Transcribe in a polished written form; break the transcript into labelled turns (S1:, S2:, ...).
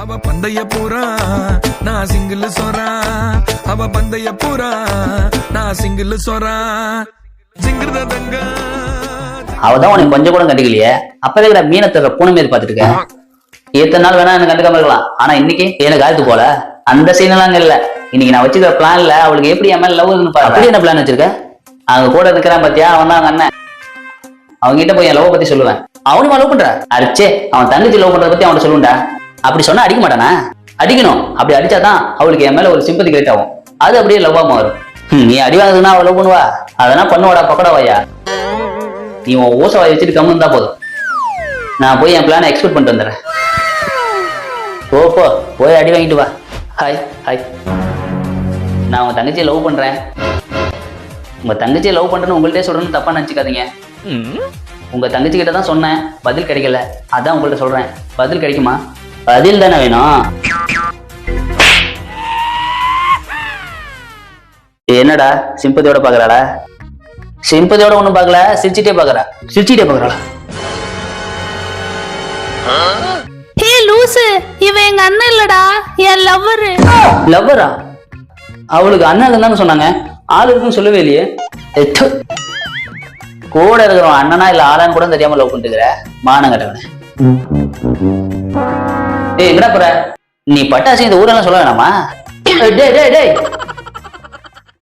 S1: அவ பந்தய பூரா நான் சிங்கிள் சொரா, அவ பந்தய பூரா நான் சிங்கிள் சொரா, சிங்கிருத தங்க.
S2: அவதான் உனக்கு கொஞ்சம் கூட கண்டுக்கலையே, அப்பவே கூட மீனை தர பூனை மாரி பாத்துட்டு இருக்க. எத்தனை நாள் வேணா எனக்கு கண்டுக்காம இருக்கலாம், ஆனா இன்னைக்கு எனக்கு ஆழ்த்து போல அந்த சீனெல்லாம் இல்ல. இன்னைக்கு நான் வச்சுக்கிற பிளான்ல அவளுக்கு எப்படி என் மேல லவ் இருக்குன்னு பாரு. அப்படி என்ன பிளான் வச்சிருக்க? அவங்க கூட இருக்கிறான் பாத்தியா, அவன் தான் அவங்க அண்ணன். அவங்க கிட்ட போய் என் லவ் பத்தி சொல்லுவேன். அவனுமா லவ் பண்ற? அரிச்சே, அவன் தங்கச்சி லவ் பண்றத பத்தி அவன் சொல்லுண்டா. அப்படி சொன்னா அடிக்க மாட்டானா? அடிக்கணும். அப்படி அடிச்சாதான் அவளுக்கு என் மேல ஒரு சிம்பத்தி கிரியேட் ஆகும். அது அப்படியே லவ்வா மாறும். நீ அடி வாங்குதுன்னா அவ லவ் பண்ணுவா? அதெல்லாம் பண்ணுவாடா பக்கடா வாயா. நீ உன் ஓச வாய் வச்சுட்டு கம்மு தான் போதும். நான் போய் என் பிளானை எக்ஸ்பெக்ட் பண்ணிட்டு வந்துடுறேன். போ போய் அடி வாங்கிட்டு வா. ஹாய் ஹாய், நான் உங்க தங்கச்சியை லவ் பண்றேன். உங்க தங்கச்சியை லவ் பண்றேன்னு உங்கள்கிட்ட சொல்றேன்னு தப்பா நினைச்சுக்காதீங்க. உங்க தங்கச்சி கிட்ட தான் சொன்னேன், பதில் கிடைக்கல. அதான் உங்கள்கிட்ட சொல்றேன். பதில் கிடைக்குமா? பதில் தானே வேணும். என்னடா சிம்பதியோட பாக்குறாளா? சிம்பதியோட ஒண்ணும் பாக்கல, சிரிச்சிட்டே பாக்குறா. சிரிச்சிட்டே பாக்குறாளா?
S3: ஹே லூசு, இவன் எங்க அண்ணன் இல்லடா, என் லவ்வரு.
S2: லவ்வரா? அவளுக்கு அண்ணன் இருந்தான்னு சொன்னாங்க, ஆள் இருக்குன்னு சொல்லவே இல்லையே. கூட இருக்கிறவன் அண்ணனா இல்ல ஆளான்னு கூட தெரியாம லவ் பண்ணிட்டுக்கிற மானம் கட்டவன. ஏய் எங்கடா போற? நீ பட்டாசு இந்த ஊரெல்லாம் சொல்ல வேணாமா? டேய் டேய் டேய்,